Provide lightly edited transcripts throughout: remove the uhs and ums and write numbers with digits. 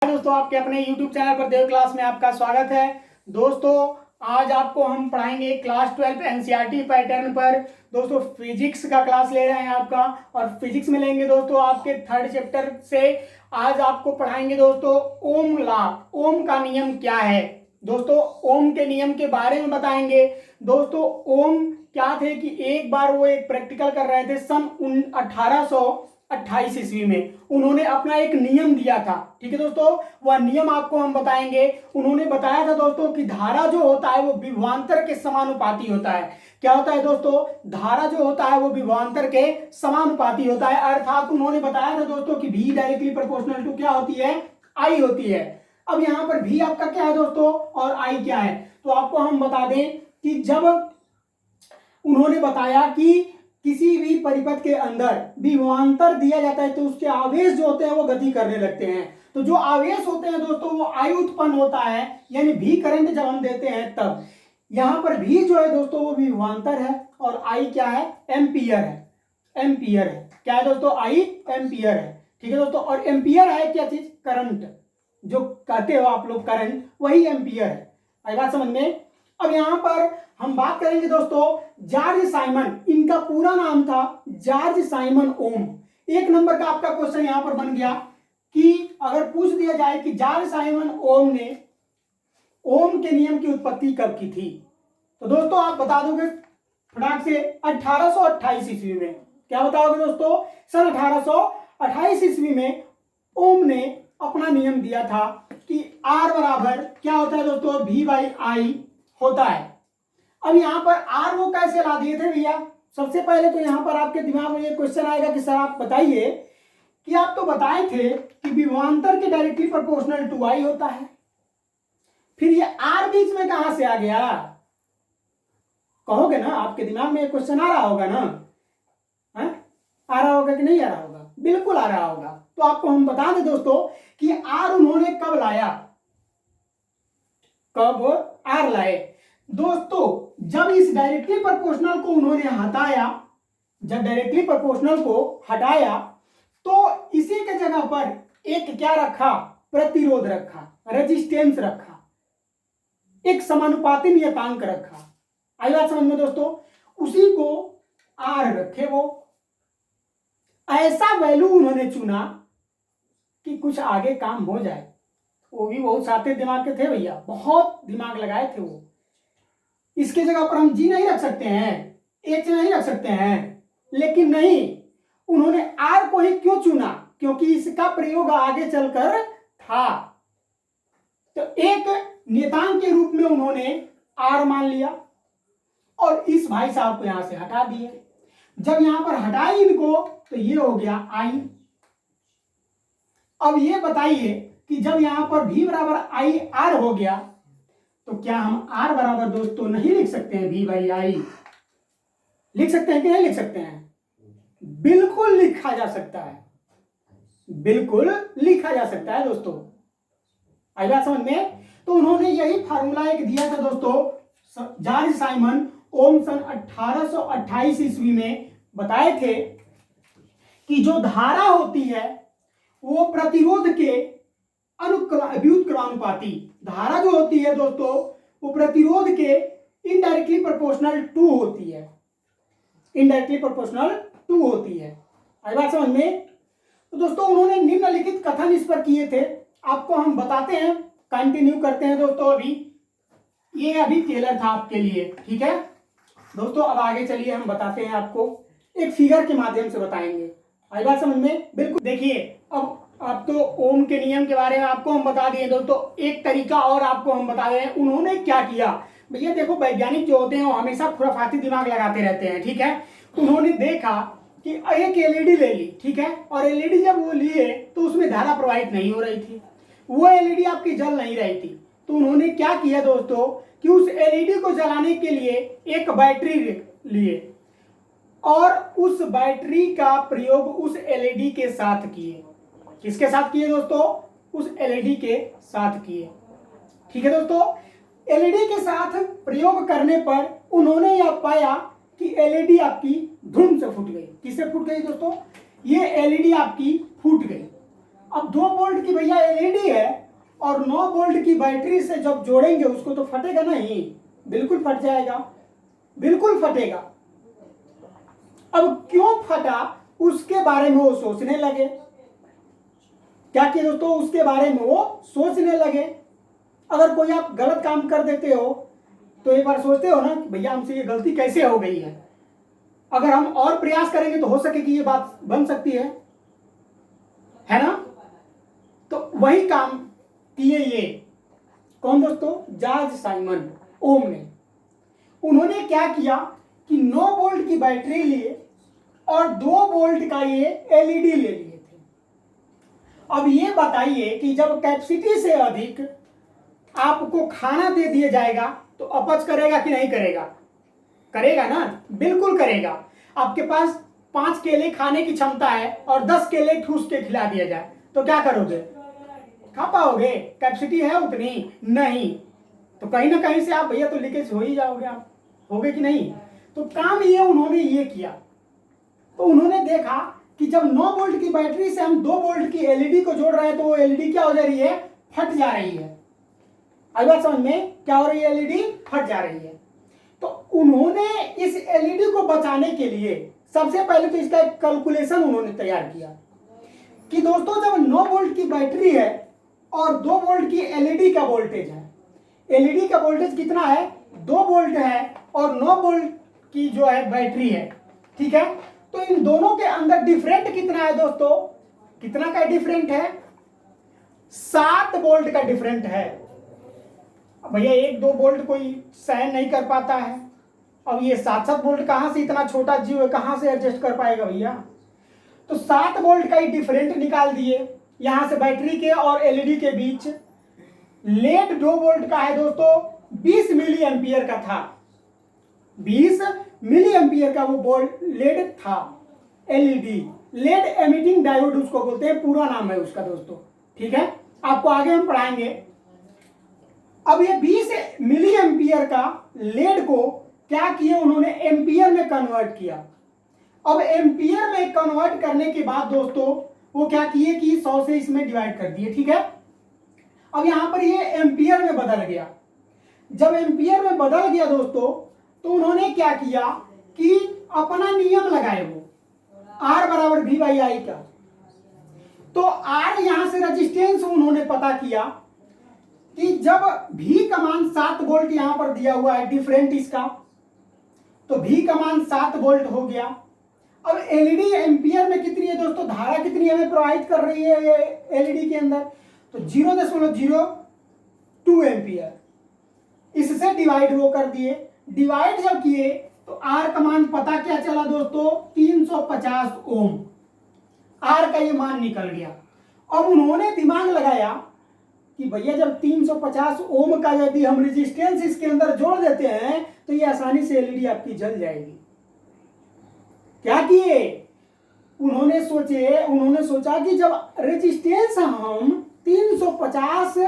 दोस्तों, आपके अपने YouTube चैनल पर देव क्लास में आपका स्वागत है। दोस्तों, आज आपको हम पढ़ाएंगे क्लास 12 एनसीईआरटी पैटर्न पर। दोस्तों, फिजिक्स का क्लास ले रहे हैं आपका, और फिजिक्स में लेंगे दोस्तों आपके थर्ड चैप्टर से। आज आपको पढ़ाएंगे दोस्तों ओम लॉ, ओम का नियम क्या है। दोस्तों, ओम के नियम के बारे में बताएंगे। दोस्तों, ओम क्या थे कि एक बार वो एक प्रैक्टिकल कर रहे थे सन 1828 ईस्वी में। उन्होंने अपना एक नियम दिया था, ठीक है दोस्तों। वह नियम आपको हम बताएंगे। उन्होंने बताया था दोस्तों कि धारा जो होता है वो विभवांतर के समानुपाती होता है। क्या होता है दोस्तों? धारा जो होता है वो विभवांतर के समानुपाती होता है। अर्थात उन्होंने बताया था दोस्तों कि V डायरेक्टली प्रोपोर्शनल टू क्या होती है? I होती है। अब यहाँ पर V आपका क्या है दोस्तों और I क्या है, तो आपको हम बता दें कि जब उन्होंने बताया कि किसी भी परिपथ के अंदर विभवांतर दिया जाता है तो उसके आवेश जो होते हैं वो गति करने लगते हैं। तो जो आवेश होते हैं दोस्तों वो I उत्पन्न होता है, यानी V करंट जब हम देते हैं तब। यहां पर V जो है दोस्तों वो विभवांतर है और I क्या है? एम्पियर है। एम्पियर है। क्या है दोस्तों? I एम्पियर है। ठीक है दोस्तों। और एम्पियर है क्या चीज? करंट। जो कहते हो आप लोग करंट, वही एम्पियर है। आई बात समझ में? अब यहां पर हम बात करेंगे दोस्तों जॉर्ज साइमन, इनका पूरा नाम था जॉर्ज साइमन ओम। एक नंबर का आपका क्वेश्चन यहां पर बन गया कि अगर पूछ दिया जाए कि जॉर्ज साइमन ओम ने ओम के नियम की उत्पत्ति कब की थी, तो दोस्तों आप बता दोगे फटाक से 1828 ईस्वी में। क्या बताओगे दोस्तों? सन 1828 ईस्वी में ओम ने अपना नियम दिया था कि R बराबर क्या होता है दोस्तों? V/I होता है। अब यहां पर R वो कैसे ला दिए थे भैया? सबसे पहले तो यहां पर आपके दिमाग में ये क्वेश्चन आएगा कि सर आप बताइए कि आप तो बताए थे कि विभवांतर के डायरेक्टली प्रोपोर्शनल टू I होता है, फिर ये R बीच में कहां से आ गया? कहोगे ना, आपके दिमाग में ये क्वेश्चन आ रहा होगा ना? आ रहा होगा कि नहीं आ रहा होगा? बिल्कुल आ रहा होगा। तो आपको हम बता दें दोस्तों कि R उन्होंने कब लाया, कब R लाए दोस्तों? जब इस डायरेक्टली प्रोपोर्शनल को उन्होंने हटाया, जब डायरेक्टली प्रोपोर्शनल को हटाया तो इसी के जगह पर एक क्या रखा? प्रतिरोध रखा, रेजिस्टेंस रखा, एक समानुपाती नियतांक रखा। आई बात समझ में दोस्तों? उसी को R रखे। वो ऐसा वैल्यू उन्होंने चुना कि कुछ आगे काम हो जाए। वो भी बहुत साते दिमाग के थे भैया, बहुत दिमाग लगाए थे वो। इसके जगह पर हम G नहीं रख सकते हैं, H नहीं रख सकते हैं, लेकिन नहीं, उन्होंने R को ही क्यों चुना? क्योंकि इसका प्रयोग आगे चलकर था। तो एक नियतांक के रूप में उन्होंने R मान लिया और इस भाई साहब को यहां से हटा दिए। जब यहां पर हटाई इनको तो ये हो गया I। अब ये बताइए कि जब यहां पर V बराबर IR हो गया तो क्या हम R बराबर दोस्तों नहीं लिख सकते हैं? V/I लिख सकते हैं कि नहीं लिख सकते हैं? बिल्कुल लिखा जा सकता है, बिल्कुल लिखा जा सकता है दोस्तों। आई बात समझ में? तो उन्होंने यही फार्मूला एक दिया था दोस्तों जॉर्ज साइमन ओम सन 1828 ईस्वी में। बताए थे कि जो धारा होती है वो प्रतिरोध के व्युत्क्रमानुपाती, धारा जो होती है दोस्तों वो प्रतिरोध के इनडायरेक्टली प्रोपोर्शनल टू होती है, इनडायरेक्टली प्रोपोर्शनल टू होती है। आई बात समझ में? तो दोस्तों उन्होंने निम्नलिखित कथन इस पर किए थे, आपको हम बताते हैं, कंटिन्यू करते हैं दोस्तों। ये अभी टेलर था आपके लिए, ठीक है दोस्तों। अब आगे चलिए हम बताते हैं आपको, एक फिगर के माध्यम से बताएंगे। आई बात समझ में? बिल्कुल। देखिए, अब तो ओम के नियम के बारे में आपको हम बता दिए दोस्तों। एक तरीका और आपको हम बता रहे हैं उन्होंने क्या किया। भैया देखो, वैज्ञानिक जो होते हैं वो हमेशा खुराफाती दिमाग लगाते रहते हैं, ठीक है। उन्होंने देखा कि एक एलईडी ले ली, ठीक है, और एलईडी जब वो लिए तो उसमें धारा प्रवाहित नहीं हो रही थी, वो एलईडी आपकी जल नहीं रही थी। तो उन्होंने क्या किया दोस्तों कि उस एलईडी को जलाने के लिए एक बैटरी लिए और उस बैटरी का प्रयोग उस एलईडी के साथ किए। किसके साथ किए दोस्तों? उस एलईडी के साथ किए, ठीक है दोस्तों। एलईडी के साथ प्रयोग करने पर उन्होंने यह पाया कि एलईडी आपकी धूम से फूट गई। किससे फूट गई दोस्तों? ये एलईडी आपकी फूट गई। अब 2 वोल्ट की भैया एलईडी है और 9 वोल्ट की बैटरी से जब जोड़ेंगे उसको तो फटेगा नहीं, बिल्कुल फट जाएगा, बिल्कुल फटेगा। अब क्यों फटा उसके बारे में वो सोचने लगे। क्या किया दोस्तों, उसके बारे में वो सोचने लगे। अगर कोई आप गलत काम कर देते हो तो एक बार सोचते हो ना कि भैया हमसे ये गलती कैसे हो गई है, अगर हम और प्रयास करेंगे तो हो सके कि ये बात बन सकती है ना। तो वही काम किए ये कौन दोस्तों, जॉर्ज साइमन ओम ने। उन्होंने क्या किया कि 9 वोल्ट की बैटरी लिए और 2 वोल्ट का ये एलईडी ले लिए थे। अब ये बताइए कि जब कैपेसिटी से अधिक आपको खाना दे दिया जाएगा तो अपच करेगा कि नहीं करेगा, करेगा ना, बिल्कुल करेगा। आपके पास 5 केले खाने की क्षमता है और 10 केले ठूस के खिला दिया जाए तो क्या करोगे, खा पाओगे, कैपेसिटी है उतनी नहीं, तो कहीं ना कहीं से आप भैया तो लीकेज हो ही जाओगे, आप होगे कि नहीं। तो काम ये उन्होंने ये किया, तो उन्होंने देखा कि जब 9 वोल्ट की बैटरी से हम 2 वोल्ट की एलईडी को जोड़ रहे हैं तो वो एलईडी क्या हो जा रही है, फट जा रही है। आई बात समझ में, क्या हो रही है, एलईडी फट जा रही है। तो उन्होंने इस एलईडी को बचाने के लिए सबसे पहले तो इसका एक कैलकुलेशन उन्होंने तैयार किया कि दोस्तों जब 9 वोल्ट की बैटरी है और 2 वोल्ट की एलईडी का वोल्टेज है, एलईडी का वोल्टेज कितना है, 2 वोल्ट है और 9 वोल्ट की जो है बैटरी है, ठीक है। तो इन दोनों के अंदर डिफरेंट कितना है दोस्तों, कितना का डिफरेंट है, 7 वोल्ट का डिफरेंट है। भैया 1-2 वोल्ट कोई सहन नहीं कर पाता है, अब ये 7-7 वोल्ट कहां से, इतना छोटा जीव है कहां से एडजस्ट कर पाएगा भैया। तो 7 वोल्ट का ही डिफरेंट निकाल दिए यहां से बैटरी के और एलईडी के बीच। लेड 2 वोल्ट का है दोस्तों, 20 मिली एम्पियर का था, 20 मिली एम्पियर का वो लेड था। एलईडी लेड एमिटिंग डायोड उसको बोलते हैं, पूरा नाम है उसका दोस्तों, ठीक है, आपको आगे हम पढ़ाएंगे। अब ये 20 मिली एम्पियर का लेड को क्या किया उन्होंने, एम्पियर में कन्वर्ट किया। अब एम्पियर में कन्वर्ट करने के बाद दोस्तों वो क्या किए कि 100 से इसमें डिवाइड कर दिए, ठीक है। अब यहां पर ये एम्पियर में बदल गया। जब एम्पियर में बदल गया दोस्तों तो उन्होंने क्या किया कि अपना नियम लगाए, वो R बराबर V बाई आई का। तो R यहां से रजिस्टेंस उन्होंने पता किया कि जब V का मान 7 वोल्ट यहां पर दिया हुआ है डिफरेंट इसका, तो V का मान 7 वोल्ट हो गया। अब एलईडी एम्पियर में कितनी है दोस्तों, धारा कितनी हमें प्रवाहित कर रही है ये एलईडी के अंदर, तो 0.02 एम्पियर। इससे डिवाइड वो कर दिए, डिवाइड जब किए तो R का मान पता क्या चला दोस्तों, 350 ओम। R का ये मान निकल गया। अब उन्होंने दिमाग लगाया कि भैया जब 350 ओम का यदि हम रेजिस्टेंस इसके अंदर जोड़ देते हैं तो ये आसानी से एलईडी आपकी जल जाएगी। क्या किए उन्होंने सोचा कि जब रेजिस्टेंस हम 350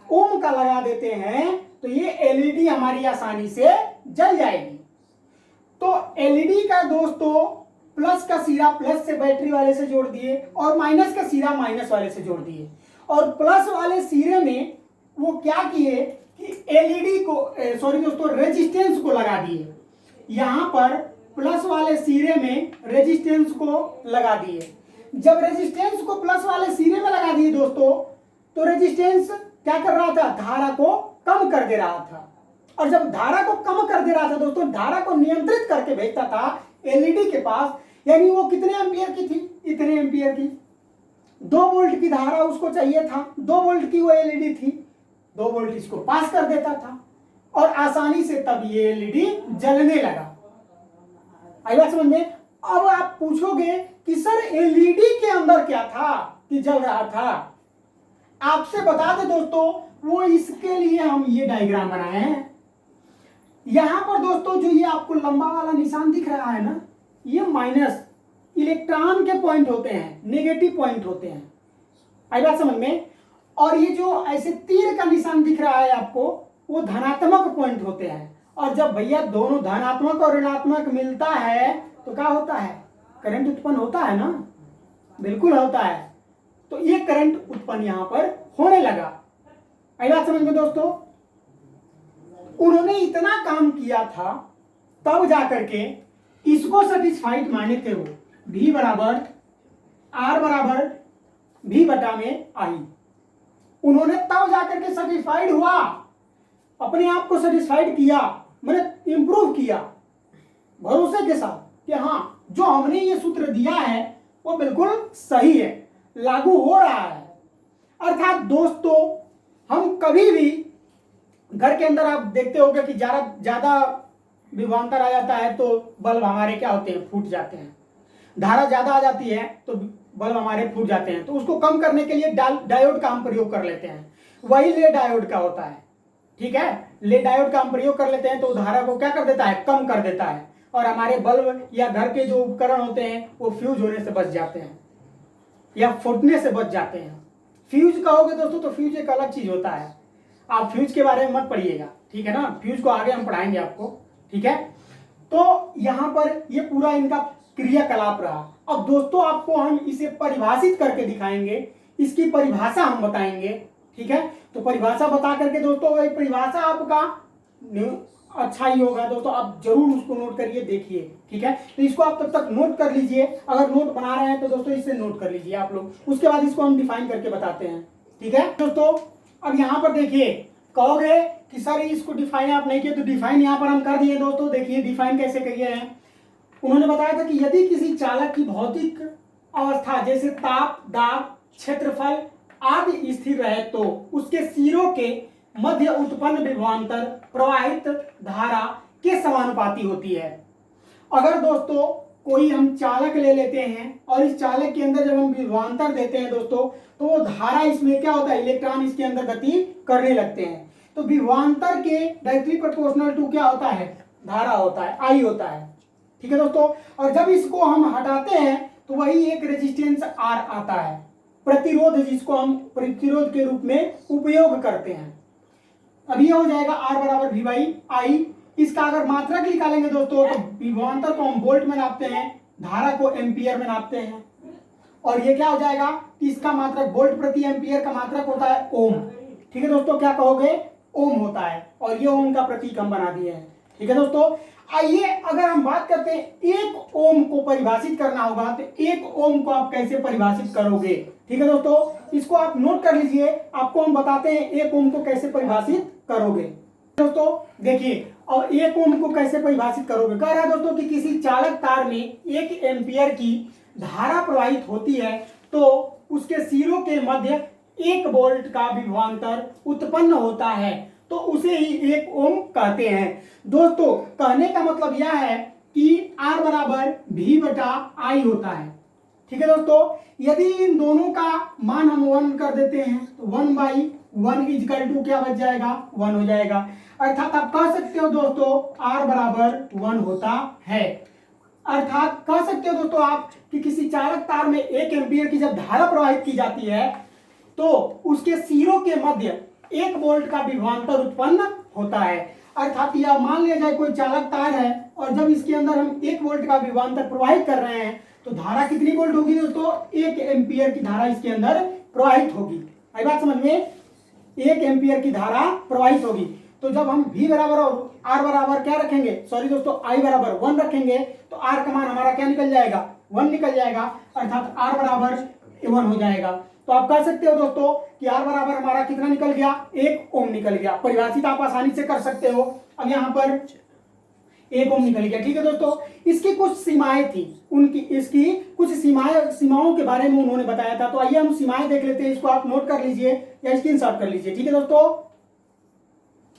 ओम का लगा देते हैं तो ये एलईडी हमारी आसानी से जल जाएगी। तो एलईडी का दोस्तों प्लस का सिरा प्लस से बैटरी वाले से जोड़ दिए और माइनस का सिरा माइनस वाले से जोड़ दिए, और प्लस वाले सिरे में वो क्या किए कि एलईडी को सॉरी दोस्तों रेजिस्टेंस को लगा दिए। यहां पर प्लस वाले सिरे में रेजिस्टेंस को लगा दिए। जब रेजिस्टेंस को प्लस वाले सिरे में लगा दिए दोस्तों तो रेजिस्टेंस क्या कर रहा था, धारा को कम कर दे रहा था। और जब धारा को कम कर दे रहा था दोस्तों, धारा को नियंत्रित करके भेजता था एलईडी के पास, यानी वो कितने एम्पियर की थी, इतने एम्पियर की, 2 वोल्ट की धारा उसको चाहिए था, 2 वोल्ट की वो एलईडी थी, 2 वोल्ट इसको पास कर देता था और आसानी से तब ये एलईडी जलने लगा। आई बात समझ में। अब आप पूछोगे कि सर एलईडी के अंदर क्या था कि जल रहा था, आपसे बता दे दोस्तों, वो इसके लिए हम ये डायग्राम बनाए हैं। यहां पर दोस्तों जो ये आपको लंबा वाला निशान दिख रहा है ना, ये माइनस इलेक्ट्रॉन के पॉइंट होते हैं, नेगेटिव पॉइंट होते हैं। आई बात समझ में। और ये जो ऐसे तीर का निशान दिख रहा है आपको, वो धनात्मक पॉइंट होते हैं। और जब भैया दोनों धनात्मक और ऋणात्मक मिलता है तो क्या होता है, करंट उत्पन्न होता है ना, बिल्कुल होता है। तो ये करंट उत्पन्न यहां पर होने लगा। आई बात समझ में दोस्तों? उन्होंने इतना काम किया था तब जाकर के इसको सेटिस्फाइड माने थे वो। V बराबर R बराबर V बटा में आई, उन्होंने तब जाकर के सेटिस्फाइड हुआ, अपने आप को सेटिस्फाइड किया, मैंने इंप्रूव किया भरोसे के साथ कि हाँ जो हमने ये सूत्र दिया है वो बिल्कुल सही है, लागू हो रहा है। अर्थात दोस्तों हम कभी भी घर के अंदर आप देखते होंगे कि ज्यादा विभवांतर आ जाता है तो बल्ब हमारे क्या होते हैं, फूट जाते हैं। धारा ज्यादा आ जाती है तो बल्ब हमारे फूट जाते हैं। तो उसको कम करने के लिए डायोड का हम प्रयोग कर लेते हैं, वही ले डायोड का होता है। ठीक है, ले डायोड का हम प्रयोग कर लेते हैं तो धारा को क्या कर देता है, कम कर देता है, और हमारे बल्ब या घर के जो उपकरण होते हैं वो फ्यूज होने से बच जाते हैं या फूटने से बच जाते हैं। फ्यूज कहोगे दोस्तों तो फ्यूज एक अलग चीज होता है, आप फ्यूज के बारे में मत पढ़िएगा, ठीक है ना, फ्यूज को आगे हम पढ़ाएंगे आपको। ठीक है, तो यहां पर ये पूरा इनका क्रियाकलाप रहा। अब दोस्तों आपको हम इसे परिभाषित करके दिखाएंगे, इसकी परिभाषा हम बताएंगे। ठीक है, तो परिभाषा बता करके दोस्तों वही परिभाषा आपका अच्छा ही होगा दोस्तों, आप जरूर उसको नोट करिए, देखिए। ठीक है, तो इसको आप तब तक नोट कर लीजिए, अगर नोट बना रहे हैं तो दोस्तों इसे नोट कर लीजिए आप लोग, उसके बाद इसको हम डिफाइन करके बताते हैं। ठीक है दोस्तों, अब यहाँ पर देखिए, कहोगे कि सर इसको डिफाइन आप नहीं किए, तो डिफाइन यहाँ पर हम कर दिए दोस्तों। देखिए डिफाइन कैसे किए हैं, उन्होंने बताया था कि यदि किसी चालक की भौतिक अवस्था जैसे ताप, दाब, क्षेत्रफल आदि स्थिर रहे तो उसके सिरों के मध्य उत्पन्न विभवांतर प्रवाहित धारा के समानुपाती होती है। अगर दोस्तों कोई हम चालक ले लेते हैं और इस चालक के अंदर जब हम विभवांतर देते हैं दोस्तों, तो वो धारा इसमें क्या होता है, इलेक्ट्रॉन इसके अंदर गति करने लगते हैं। तो विभवांतर के डायरेक्टली प्रोपोर्शनल टू क्या होता है, धारा होता है, आई होता है। ठीक है दोस्तों, और जब इसको हम हटाते हैं तो वही एक रेजिस्टेंस R आता है, प्रतिरोध, जिसको हम प्रतिरोध के रूप में उपयोग करते हैं। अब ये हो जाएगा R बराबर V बाई आई। इसका अगर मात्रक निकालेंगे दोस्तों तो विभवांतर को हम वोल्ट में नापते हैं, धारा को एम्पियर में नापते हैं, और ये क्या हो जाएगा कि इसका मात्रक वोल्ट प्रति एम्पियर का मात्रक होता है ओम। ठीक है दोस्तों, क्या कहोगे, ओम होता है, और ये ओम का प्रतीक हम बना दिए हैं। ठीक है दोस्तों, आइए अगर हम बात करते हैं एक ओम को परिभाषित करना होगा तो एक ओम को आप कैसे परिभाषित करोगे। ठीक है दोस्तों, इसको आप नोट कर लीजिए, आपको हम बताते हैं एक ओम को कैसे परिभाषित करोगे। दोस्तों देखिए, और एक ओम को कैसे परिभाषित करोगे, कह रहा है दोस्तों कि किसी चालक तार में 1 एम्पियर की धारा प्रवाहित होती है तो उसके सिरों के मध्य 1 वोल्ट का विभवांतर उत्पन्न होता है, तो उसे ही एक ओम कहते हैं। दोस्तों कहने का मतलब यह है कि R बराबर V बटा आई होता है। ठीक है दोस्तों, यदि इन दोनों का मान हम 1 कर देते हैं तो 1 बाई 1 इजकल टू क्या बच जाएगा, 1 हो जाएगा। अर्थात आप कह सकते हो दोस्तों R बराबर 1 होता है। अर्थात कह सकते हो दोस्तों आप कि किसी चालक तार में 1 एम्पियर की जब धारा प्रवाहित की जाती है तो उसके सिरों के मध्य 1 वोल्ट का विभवांतर उत्पन्न होता है। अर्थात यह मान लिया जाए कोई चालक तार है और जब इसके अंदर हम 1 वोल्ट का विभवांतर प्रवाहित कर रहे हैं तो धारा कितनी वोल्ट होगी दोस्तों, 1 एम्पियर की धारा इसके अंदर प्रवाहित होगी। आई बात समझ में, 1 एम्पियर की धारा प्रवाहित होगी। तो जब हम V बराबर और R बराबर क्या रखेंगे, सॉरी दोस्तों I बराबर 1 रखेंगे तो R का मान हमारा क्या निकल जाएगा, 1 निकल जाएगा, अर्थात R बराबर 1 हो जाएगा। तो आप कह सकते हो दोस्तों कि R बराबर हमारा कितना निकल गया, 1 ओम निकल गया। परिभाषित आप आसानी से कर सकते हो। अब यहाँ पर 1 ओम निकल गया। ठीक है दोस्तों, इसकी कुछ सीमाएं थी, इसकी कुछ सीमाओं के बारे में उन्होंने बताया था। तो आइए हम सीमाएं देख लेते हैं, इसको आप नोट कर लीजिए या स्क्रीनशॉट कर लीजिए। ठीक है दोस्तों,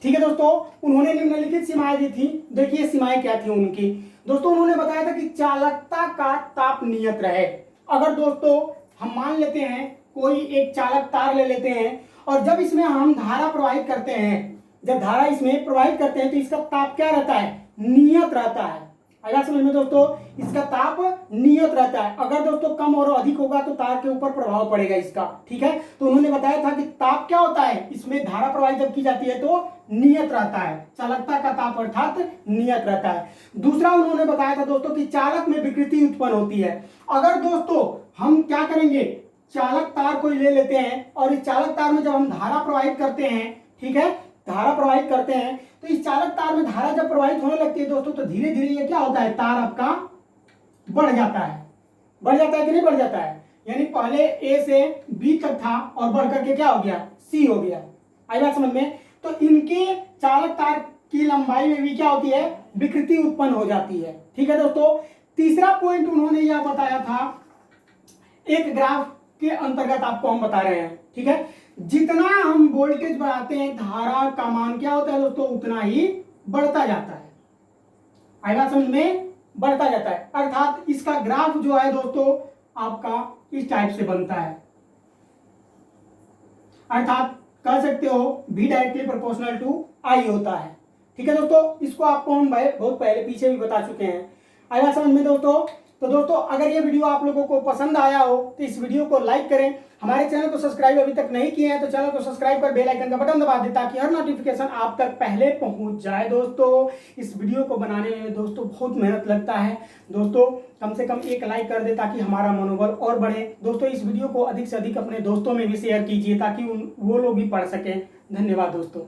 ठीक है दोस्तों, उन्होंने निम्नलिखित सीमाएं दी थी। देखिए सीमाएं क्या थी उनकी। दोस्तों उन्होंने बताया था कि चालकता का ताप नियत रहे। अगर दोस्तों हम मान लेते हैं कोई एक चालक तार ले लेते हैं और जब इसमें हम धारा प्रवाहित करते हैं, जब धारा इसमें प्रवाहित करते हैं तो इसका ताप क्या रहता है, नियत रहता है। आया समझ में दोस्तों, इसका ताप नियत रहता है। अगर दोस्तों कम और अधिक होगा तो तार के ऊपर प्रभाव पड़ेगा इसका। ठीक है, तो उन्होंने बताया था कि ताप क्या होता है, इसमें धारा प्रवाहित जब की जाती है तो नियत रहता है, चालकता का ताप अर्थात नियत रहता है। दूसरा उन्होंने बताया था दोस्तों कि चालक में विकृति उत्पन्न होती है। अगर दोस्तों हम क्या करेंगे, चालक तार को ले लेते हैं और इस चालक तार में जब हम धारा प्रवाहित करते हैं, ठीक है, धारा प्रवाहित करते हैं, तो इस चालक तार में धारा जब प्रवाहित होने लगती है दोस्तों, तो धीरे धीरे ये क्या होता है, तार आपका बढ़ जाता है। बढ़ जाता है कि नहीं बढ़ जाता है, यानी पहले ए से बी तक था और बढ़ करके क्या हो गया, सी हो गया। आई बात समझ में। तो इनके चालक तार की लंबाई में भी क्या होती है, विकृति उत्पन्न हो जाती है। ठीक है दोस्तों, तीसरा पॉइंट उन्होंने यह बताया था, एक ग्राफ के अंतर्गत आपको हम बता रहे हैं, ठीक है, जितना हम वोल्टेज बढ़ाते हैं धारा का मान क्या होता है दोस्तों, उतना ही बढ़ता जाता है। आई बात समझ में, बढ़ता जाता है। अर्थात इसका ग्राफ जो है दोस्तों आपका इस टाइप से बनता है। अर्थात कह सकते हो V directly proportional to I होता है। ठीक है दोस्तों, इसको आपको हम बहुत पहले पीछे भी बता चुके हैं। आई बात समझ में दोस्तों। तो दोस्तों अगर ये वीडियो आप लोगों को पसंद आया हो तो इस वीडियो को लाइक करें। हमारे चैनल को सब्सक्राइब अभी तक नहीं किए हैं तो चैनल को सब्सक्राइब कर बेल आइकन का बटन दबा दें ताकि हर नोटिफिकेशन आप तक पहले पहुंच जाए। दोस्तों इस वीडियो को बनाने में दोस्तों बहुत मेहनत लगता है। दोस्तों कम से कम एक लाइक कर दे ताकि हमारा मनोबल और बढ़े। दोस्तों इस वीडियो को अधिक से अधिक अपने दोस्तों में भी शेयर कीजिए ताकि वो लोग भी पढ़ सकें। धन्यवाद दोस्तों।